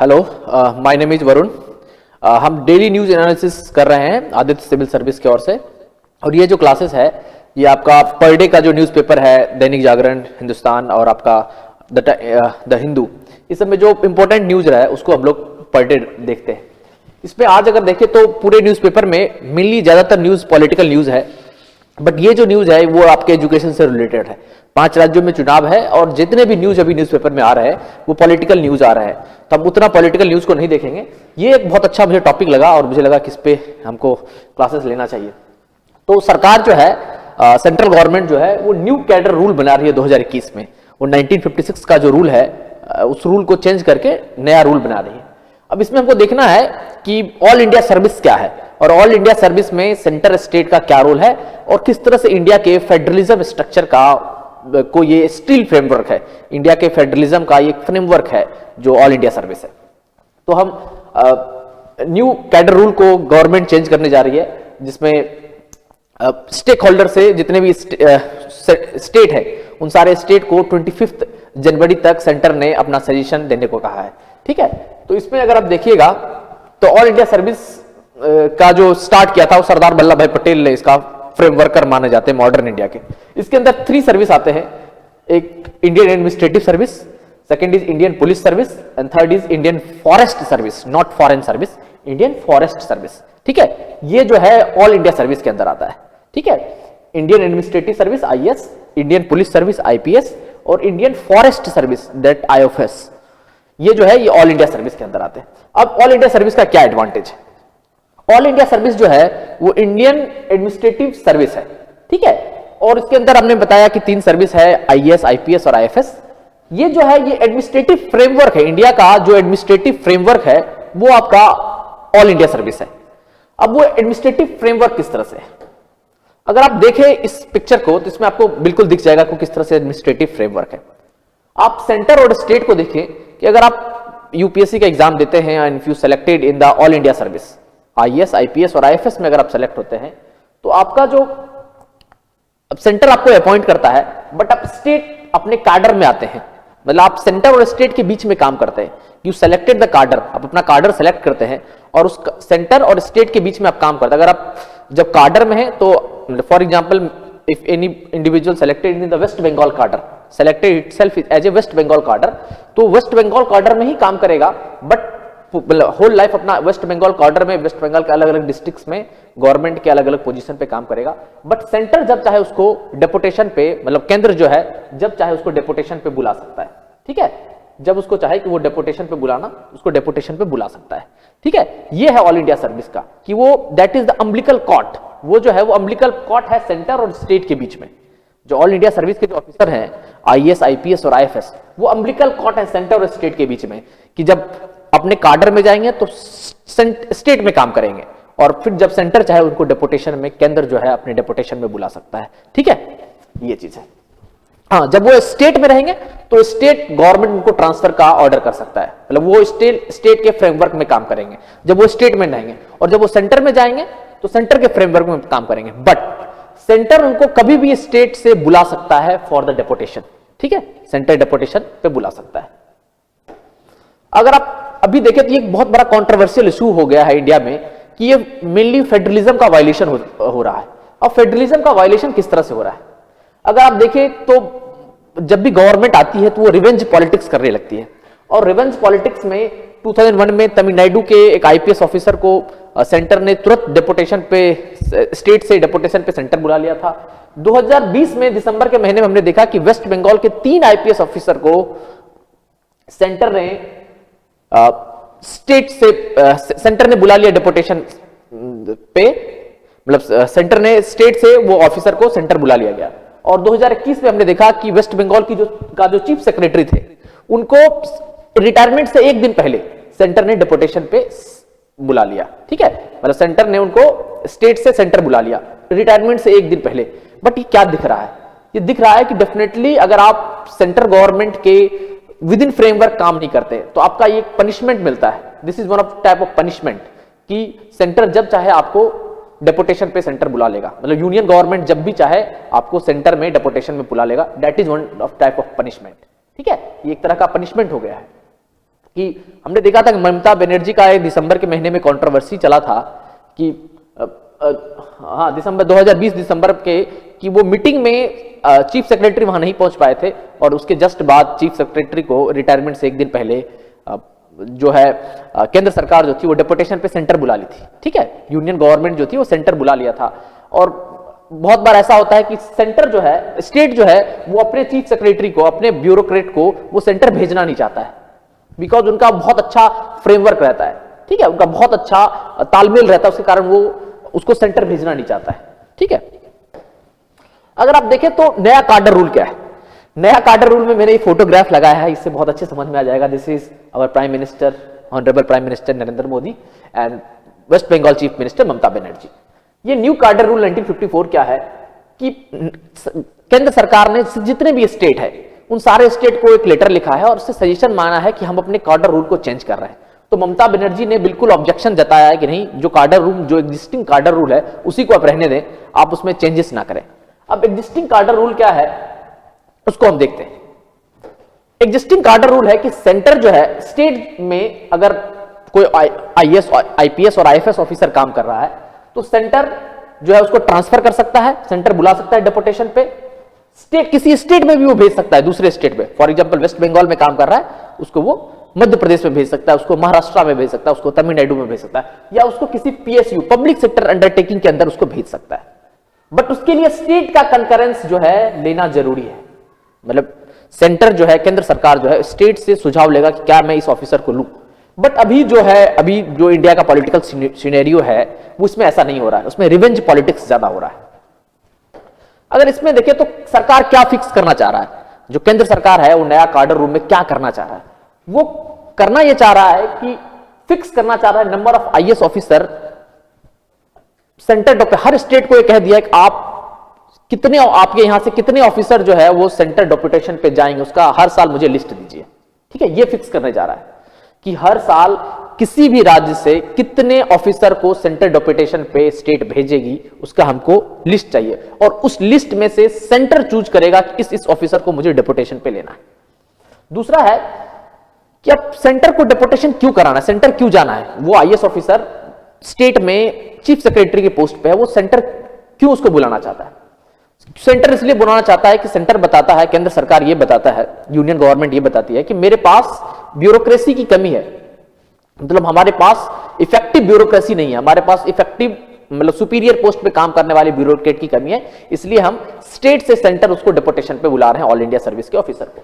Hello, my name is Varun. हम daily news analysis कर रहे हैं आदित्य सिविल सर्विस की ओर से। और ये जो क्लासेस है ये आपका पर डे का जो न्यूज़पेपर है दैनिक जागरण, हिंदुस्तान और आपका द हिंदू, इस सब में जो इंपॉर्टेंट न्यूज रहा है उसको हम लोग पर डे देखते हैं। इसमें आज अगर देखें तो पूरे न्यूज़पेपर में मेनली ज़्यादातर न्यूज़ पॉलिटिकल न्यूज़ है, बट ये जो न्यूज़ है वो आपके एजुकेशन से रिलेटेड है। 5 राज्यों में चुनाव है और जितने भी न्यूज़ अभी न्यूज़पेपर में आ रहे हैं वो पॉलिटिकल न्यूज़ आ रहा है, तो हम उतना पॉलिटिकल न्यूज़ को नहीं देखेंगे। ये एक बहुत अच्छा मुझे टॉपिक लगा और मुझे लगा कि इस पे हमको क्लासेस लेना चाहिए। तो सरकार जो है, सेंट्रल गवर्नमेंट जो है वो न्यू कैडर रूल बना रही है 2021 में। वो 1956 का जो रूल है उस रूल को चेंज करके नया रूल बना रही है। अब इसमें हमको देखना है कि ऑल इंडिया सर्विस क्या है और ऑल इंडिया सर्विस में सेंटर स्टेट का क्या रोल है और किस तरह से इंडिया के फेडरलिज्म स्ट्रक्चर को ये स्टील फ्रेमवर्क है, इंडिया के फेडरलिज्म का एक फ्रेमवर्क है जो ऑल इंडिया सर्विस है। तो हम न्यू कैडर रूल को गवर्नमेंट चेंज करने जा रही है, जिसमें स्टेक होल्डर से जितने भी स्टेट है उन सारे स्टेट को 25 जनवरी तक सेंटर ने अपना सजेशन देने को कहा है। ठीक है, तो इसमें अगर आप देखिएगा तो ऑल इंडिया सर्विस का जो स्टार्ट किया था वो सरदार वल्लभ भाई पटेल ने इसका फ्रेमवर्कर माने जाते हैं मॉडर्न इंडिया के। इसके अंदर 3 सर्विस आते हैं, एक Indian administrative service, second is Indian police service and third is Indian forest service, not foreign service, Indian forest service. ठीक है, ये जो है ऑल इंडिया सर्विस के अंदर आता है। ठीक है, Indian administrative service IAS, Indian police service IPS और Indian forest service that IFS, ये जो है ये ऑल इंडिया सर्विस के अंदर आते हैं। अब ऑल इंडिया सर्विस का क्या एडवांटेज है? ऑल इंडिया सर्विस जो है वो इंडियन एडमिनिस्ट्रेटिव सर्विस है। ठीक है, और इसके अंदर हमने बताया कि 3 सर्विस है, आईएएस, आईपीएस और आईएफएस। ये जो है ये एडमिनिस्ट्रेटिव फ्रेमवर्क है, इंडिया का जो एडमिनिस्ट्रेटिव फ्रेमवर्क है वो आपका ऑल इंडिया सर्विस है। अब वो एडमिनिस्ट्रेटिव फ्रेमवर्क किस तरह से है, अगर आप देखें इस पिक्चर को तो इसमें आपको बिल्कुल दिख जाएगा कि किस तरह से एडमिनिस्ट्रेटिव फ्रेमवर्क है। आप सेंटर और स्टेट को देखिए कि अगर आप यूपीएससी का एग्जाम देते हैं and if you selected in the all India service, IAS, IPS और आईएफएस में अगर आप सेलेक्ट होते हैं तो आपका जो सेंटर आपको अपॉइंट करता है, बट आप स्टेट अपने कार्डर में आते हैं, मतलब आप सेंटर और स्टेट के बीच में काम करते हैं। यू सेलेक्टेड द कार्डर, आप अपना कार्डर सेलेक्ट करते हैं और उस सेंटर और स्टेट के बीच में आप काम करते हैं। अगर आप जब कार्डर में है तो for example if any individual selected in the West Bengal cadre, selected itself as a West Bengal cadre, तो वेस्ट बंगाल कार्डर में ही काम करेगा, बट होल लाइफ अपना वेस्ट बंगाल कार्डर में, वेस्ट बंगाल के अलग अलग डिस्ट्रिक्ट्स में गवर्नमेंट के अलग अलग पोजीशन पे काम करेगा। बट सेंटर जब चाहे उसको डेपुटेशन पे, मतलब केंद्र जो है जब चाहे उसको डेपुटेशन पे बुला सकता है। ठीक है, जब उसको चाहे कि वो डेपुटेशन पे बुलाना, उसको डेपुटेशन पे बुला सकता है। ठीक है, ये है ऑल इंडिया सर्विस का कि वो that is the umbilical cord, वो जो है वो अम्बिलिकल कॉर्ड है सेंटर और स्टेट के बीच में। जो ऑल इंडिया सर्विस के जो ऑफिसर हैं आईएएस, आईपीएस और आईएफएस, वो अम्बिलिकल कॉर्ड है सेंटर और स्टेट के बीच में, कि जब अपने कार्डर में जाएंगे तो स्टेट में काम करेंगे और फिर जब सेंटर चाहे उनको डेपुटेशन में, केंद्र जो है अपने डेपुटेशन में बुला सकता है। ठीक है, ये चीज है। हाँ, जब वो स्टेट में रहेंगे तो स्टेट गवर्नमेंट उनको ट्रांसफर का ऑर्डर कर सकता है, मतलब वो स्टेट के फ्रेमवर्क में काम करेंगे जब वो स्टेट में रहेंगे, और जब वो सेंटर में जाएंगे तो सेंटर के फ्रेमवर्क में काम करेंगे। बट सेंटर उनको कभी भी स्टेट से बुला सकता है फॉर द डेपुटेशन। ठीक है, सेंटर डेपुटेशन पे बुला सकता है। अगर आप अभी देखें तो ये एक बहुत बड़ा कंट्रोवर्शियल इशू हो गया है इंडिया में कि ये मेनली फेडरलिज्म का वायलेशन हो रहा है। अब फेडरलिज्म का वायलेशन किस तरह से हो रहा है, अगर आप देखें तो जब भी गवर्नमेंट आती है तो वो रिवेंज पॉलिटिक्स करने लगती है, और रिवेंज पॉलिटिक्स में 2001 में तमिलनाडु के एक आईपीएस ऑफिसर को सेंटर ने तुरंत डेपुटेशन पे, स्टेट से डेपुटेशन पे सेंटर बुला लिया था। 2020 में दिसंबर के महीने में हमने देखा कि वेस्ट बंगाल के 3 आईपीएस ऑफिसर को सेंटर ने स्टेट से सेंटर ने बुला लिया डेपुटेशन पे, मतलब सेंटर ने स्टेट से वो ऑफिसर को सेंटर बुला लिया गया। और 2021 में हमने देखा कि वेस्ट बंगाल की जो चीफ सेक्रेटरी थे उनको रिटायरमेंट से 1 दिन पहले सेंटर ने डेपुटेशन पे बुला लिया। ठीक है, मतलब सेंटर ने उनको स्टेट से सेंटर बुला लिया रिटायरमेंट से 1 दिन पहले। बट ये क्या दिख रहा है, ये दिख रहा है कि डेफिनेटली अगर आप सेंटर गवर्नमेंट के विद इन फ्रेमवर्क काम नहीं करते तो आपका ये पनिशमेंट मिलता है। This is one of type of punishment कि सेंटर जब चाहे आपको डेपुटेशन पे सेंटर बुला लेगा, मतलब यूनियन गवर्नमेंट जब भी चाहे आपको सेंटर में डेपुटेशन में बुला लेगा। That is one of type of punishment. ठीक है, ये एक तरह का पनिशमेंट हो गया है। कि हमने देखा था कि ममता बनर्जी का एक दिसंबर के महीने में कंट्रोवर्सी चला था कि हाँ दिसंबर 2020 दिसंबर के कि वो मीटिंग में चीफ सेक्रेटरी वहां नहीं पहुंच पाए थे और उसके जस्ट बाद चीफ सेक्रेटरी को रिटायरमेंट से एक दिन पहले जो है केंद्र सरकार जो थी वो डेपुटेशन पे सेंटर बुला ली थी। ठीक है, यूनियन गवर्नमेंट जो थी वो सेंटर बुला लिया था। और बहुत बार ऐसा होता है कि सेंटर जो है, स्टेट जो है, वो अपने चीफ सेक्रेटरी को, अपने ब्यूरोक्रेट को वो सेंटर भेजना नहीं चाहता है, बिकॉज उनका बहुत अच्छा फ्रेमवर्क रहता है। ठीक है, उनका बहुत अच्छा तालमेल रहता है, उसके कारण वो उसको सेंटर भेजना नहीं चाहता है। ठीक है, अगर आप देखें तो नया कार्डर रूल क्या है। नया कार्डर रूल में मैंने ये फोटोग्राफ लगाया है, इससे बहुत अच्छे समझ में आ जाएगा। This is our prime minister, honourable prime minister Narendra Modi and West Bengal chief minister Mamata Banerjee. ये न्यू कार्डर रूल 1954 क्या है कि केंद्र सरकार ने जितने भी स्टेट है उन सारे स्टेट को एक लेटर लिखा है और उससे सजेशन मांगा है कि हम अपने कार्डर रूल को चेंज कर रहे हैं। तो ममता बनर्जी ने बिल्कुल ऑब्जेक्शन जताया है कि नहीं, जो कार्डर रूल, जो एग्जिस्टिंग कार्डर रूल है उसी को आप रहने दें, आप उसमें चेंजेस ना करें। अब एग्जिस्टिंग कार्डर रूल क्या है उसको हम देखते हैं। एग्जिस्टिंग कार्डर रूल है कि सेंटर जो है, स्टेट में अगर कोई आईएएस, आईपीएस और आईएफएस ऑफिसर काम कर रहा है तो सेंटर जो है उसको ट्रांसफर कर सकता है, सेंटर बुला सकता है डेपुटेशन पे। स्टेट, किसी स्टेट में भी वो भेज सकता है, दूसरे स्टेट में। फॉर एग्जांपल वेस्ट बंगाल में काम कर रहा है, उसको वो मध्य प्रदेश में भेज सकता है, उसको महाराष्ट्र में भेज सकता है, उसको तमिलनाडु में भेज सकता है, या उसको किसी पीएसयू, पब्लिक सेक्टर अंडरटेकिंग के अंदर उसको भेज सकता है। बट उसके लिए स्टेट का कंकरेंस जो है लेना जरूरी है। मतलब सेंटर जो है, केंद्र सरकार जो है, स्टेट से सुझाव लेगा कि क्या मैं इस ऑफिसर को लूं। बट अभी जो इंडिया का पॉलिटिकल सिनेरियो है वो इसमें ऐसा नहीं हो रहा है, उसमें रिवेंज पॉलिटिक्स ज्यादा हो रहा है। अगर इसमें देखें तो सरकार क्या फिक्स करना चाह रहा है, जो केंद्र सरकार है वो नया कार्डर रूल में क्या करना चाह रहा है, वो करना यह चाह रहा है कि फिक्स करना चाह रहा है number of IAS officer centre doctor. Her state को यह कह दिया है कि आप कितने, आपके यहां से कितने ऑफिसर जो है वो सेंटर डेपुटेशन पे जाएंगे, उसका हर साल मुझे लिस्ट दीजिए। ठीक है, ये फिक्स करने जा रहा है कि हर साल किसी भी राज्य से कितने ऑफिसर को सेंटर डेपुटेशन पे स्टेट भेजेगी उसका हमको लिस्ट चाहिए, और उस लिस्ट में से सेंटर चूज करेगा कि इस ऑफिसर को मुझे डेपुटेशन पे लेना है। दूसरा है कि अब सेंटर को डेपुटेशन क्यों कराना है, सेंटर क्यों जाना है। वो आईएएस ऑफिसर स्टेट में चीफ सेक्रेटरी के पोस्ट पे है, वो सेंटर क्यों उसको बुलाना चाहता है। सेंटर इसलिए बुलाना चाहता है कि सेंटर बताता है, केंद्र सरकार ये बताता है, यूनियन गवर्नमेंट ये बताती है कि मेरे पास ब्यूरोक्रेसी की कमी है। मतलब हमारे पास इफेक्टिव ब्यूरोक्रेसी नहीं है, हमारे पास इफेक्टिव, मतलब सुपीरियर पोस्ट पे काम करने वाले ब्यूरोक्रेट की कमी है, इसलिए हम स्टेट से सेंटर उसको डेपुटेशन पे बुला रहे हैं, ऑल इंडिया सर्विस के ऑफिसर को।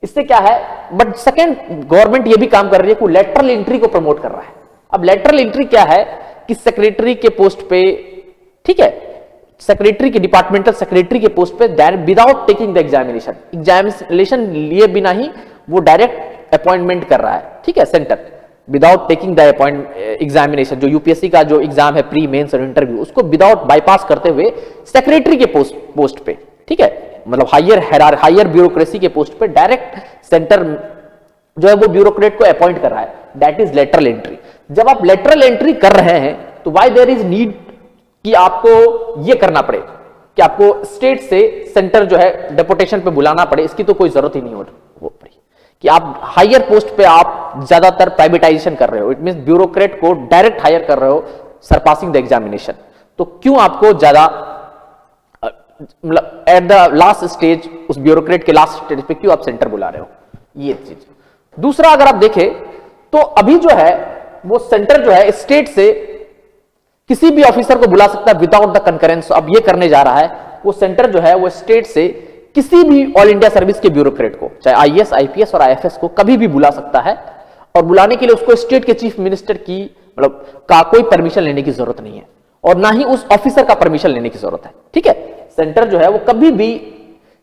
इससे क्या है, बट सेकेंड गवर्नमेंट ये भी काम कर रही है कि लेटरल एंट्री को प्रमोट कर रहा है। अब लेटरल एंट्री क्या है कि सेक्रेटरी के पोस्ट पे, ठीक है, सेक्रेटरी के, डिपार्टमेंटल सेक्रेटरी के पोस्ट पे direct without taking the examination लिए बिना ही वो डायरेक्ट अपॉइंटमेंट कर रहा है। ठीक है, centre without taking the examination, जो यूपीएससी का जो एग्जाम है, प्री मेंस और इंटरव्यू, उसको विदाउट बाईपास करते हुए सेक्रेटरी के पोस्ट पे, ठीक है, मतलब हायर ब्यूरोक्रेसी के पोस्ट पे डायरेक्ट सेंटर जो है वो ब्यूरोक्रेट को अपॉइंट कर रहा है। That is lateral entry. जब आप लेटरल एंट्री कर रहे हैं तो वाई देयर इज नीड कि आपको ये करना पड़े कि आपको स्टेट से सेंटर जो है डेपुटेशन पे बुलाना पड़े, इसकी तो कोई जरूरत ही नहीं हो पड़ी कि आप हायर पोस्ट पे आप ज्यादातर प्राइवेटाइजेशन कर रहे हो। इट मींस ब्यूरोक्रेट को डायरेक्ट हायर कर रहे हो सरपासिंग द एग्जामिनेशन। तो क्यों आपको ज्यादा, मतलब एट द लास्ट स्टेज, उस ब्यूरोक्रेट के लास्ट स्टेज पे क्यों आप सेंटर बुला रहे हो, ये चीज। दूसरा, अगर आप देखें तो अभी जो है वो सेंटर जो है स्टेट से किसी भी ऑफिसर को बुला सकता है विदाउट द कंकरेंस। अब ये करने जा रहा है, वो सेंटर जो है वो स्टेट से किसी भी ऑल इंडिया सर्विस के ब्यूरोक्रेट को, चाहे आईएएस, आईपीएस और आईएफएस को, कभी भी बुला सकता है, और बुलाने के लिए उसको स्टेट के चीफ मिनिस्टर की, मतलब का कोई परमिशन लेने की जरूरत नहीं है, और ना ही उस ऑफिसर का परमिशन लेने की जरूरत है। ठीक है, सेंटर जो है वो कभी भी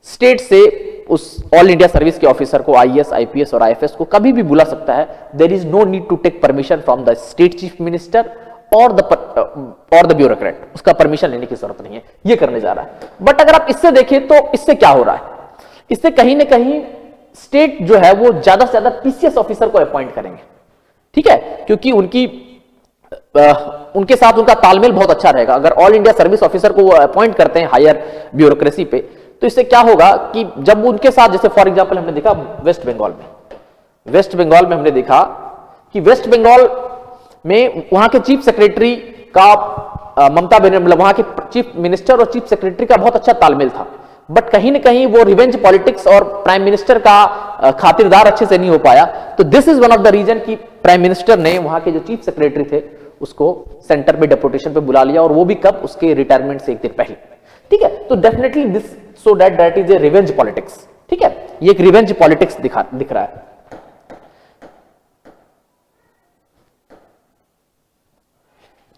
स्टेट से उस ऑल इंडिया सर्विस के ऑफिसर को, आईएएस, आईपीएस और आईएफएस को कभी भी बुला सकता है। There is no need to take permission from the state chief minister और द ब्यूरोक्रेट, उसका परमिशन लेने की जरूरत नहीं है। ये करने जा रहा है। बट अगर आप इससे देखें तो इससे क्या हो रहा है, इससे कहीं ना कहीं स्टेट जो है वो ज्यादा से ज्यादा पीसीएस ऑफिसर को अपॉइंट करेंगे। ठीक है, क्योंकि उनके साथ उनका तालमेल बहुत अच्छा रहेगा। अगर ऑल इंडिया सर्विस ऑफिसर को वो अपॉइंट करते हैं हायर ब्यूरोक्रेसी पे, तो इससे क्या होगा कि जब उनके साथ, जैसे फॉर एग्जांपल हमने देखा वेस्ट बंगाल में, वेस्ट बंगाल में हमने देखा कि वेस्ट बंगाल में वहां के चीफ सेक्रेटरी का ममता बनर्जी मतलब वहां के चीफ मिनिस्टर और चीफ सेक्रेटरी का बहुत अच्छा तालमेल था, बट कहीं ना कहीं वो रिवेंज पॉलिटिक्स और प्राइम मिनिस्टर का खातिरदार अच्छे से नहीं हो पाया। तो this is one of the reason कि प्राइम मिनिस्टर ने वहां के जो चीफ सेक्रेटरी थे उसको सेंटर पे डेपुटेशन पे बुला लिया, और वो भी कब, उसके रिटायरमेंट से एक दिन पहले। ठीक है, तो definitely this so that is a revenge politics. ठीक है, ये एक रिवेंज पॉलिटिक्स दिख रहा है।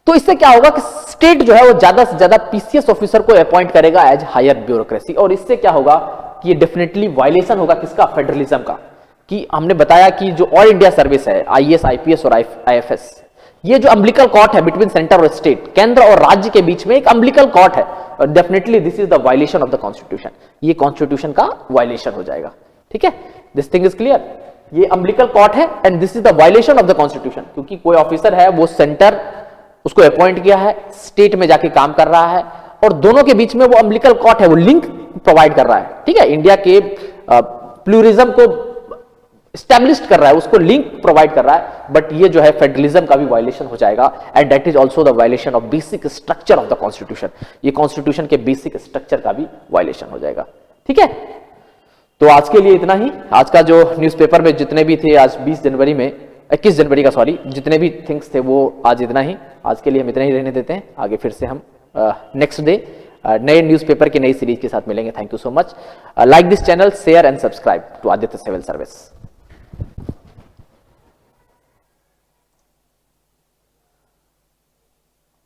तो इससे क्या होगा कि स्टेट जो है वो ज्यादा से ज्यादा पीसीएस ऑफिसर को अपॉइंट करेगा एज हायर ब्यूरोक्रेसी, और इससे क्या होगा कि ये डेफिनेटली वायलेशन होगा किसका, फेडरलिज्म का। कि हमने बताया कि जो ऑल इंडिया सर्विस है, आईएएस, आईपीएस और आईएफएस, ये जो अम्बिलिकल कॉर्ड है बिटवीन सेंटर और स्टेट, केंद्र और राज्य के बीच में एक अम्बिलिकल कॉर्ड है, और definitely this is the violation of the constitution. ये कॉन्स्टिट्यूशन का वायलेशन हो जाएगा। ठीक है, दिस थिंग इज क्लियर। ये अम्बिलिकल कॉर्ड है and this is the violation of the constitution, क्योंकि कोई ऑफिसर है वो सेंटर उसको अपॉइंट किया है, स्टेट में जाके काम कर रहा है, और दोनों के बीच में वो अम्बिलिकल कॉर्ड है, वो लिंक प्रोवाइड कर रहा है। ठीक है, इंडिया के प्लूरिज्म को स्टैब्लिश्ड कर रहा है, उसको लिंक प्रोवाइड कर रहा है, बट ये जो है फेडरलिज्म का भी वायलेशन हो जाएगा, and that is also the violation of basic structure of the constitution. ये कॉन्स्टिट्यूशन के बेसिक स्ट्रक्चर का भी वायलेशन हो जाएगा। ठीक है, तो आज के लिए इतना ही। आज का जो न्यूज़पेपर में जितने भी थे, आज 21 जनवरी का सॉरी, जितने भी थिंग्स थे वो आज इतना ही। आज के लिए हम इतना ही रहने देते हैं। आगे फिर से हम नेक्स्ट डे नए न्यूज़पेपर की नई सीरीज के साथ मिलेंगे। Thank you so much. Like this channel, share and subscribe to Aditya civil service.